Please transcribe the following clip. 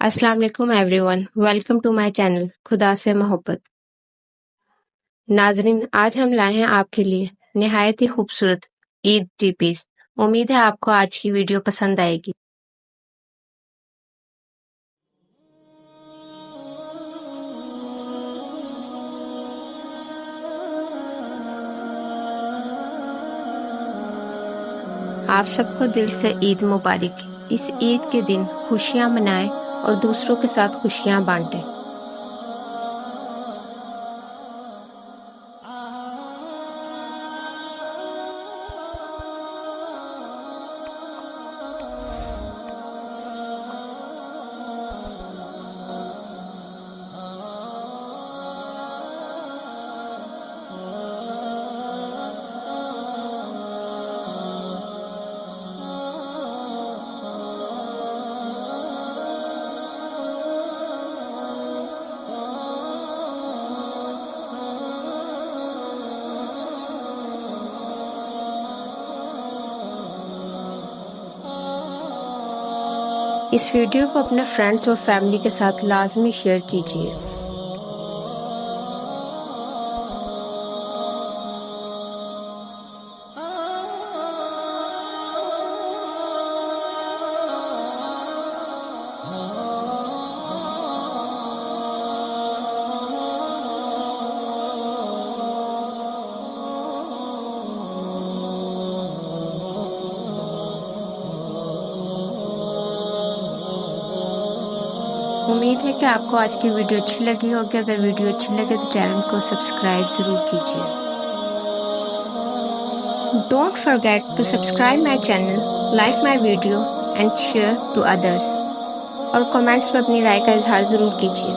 अस्सलाम वालेकुम everyone, welcome to my channel खुदा से मोहब्बत। नाजरीन, आज हम लाए हैं आपके लिए निहायत ही खूबसूरत ईद टिपीस। उम्मीद है आपको आज की वीडियो पसंद आएगी। आप सबको दिल से ईद मुबारक। इस ईद के दिन खुशियां मनाएं और दूसरों के साथ खुशियां बांटें। इस वीडियो को अपने फ्रेंड्स और फैमिली के साथ लाजमी शेयर कीजिए। उम्मीद है कि आपको आज की वीडियो अच्छी लगी होगी। अगर वीडियो अच्छी लगे तो चैनल को सब्सक्राइब जरूर कीजिए। Don't forget to subscribe my channel, like my video and share to others. और कमेंट्स में अपनी राय का इजहार जरूर कीजिए।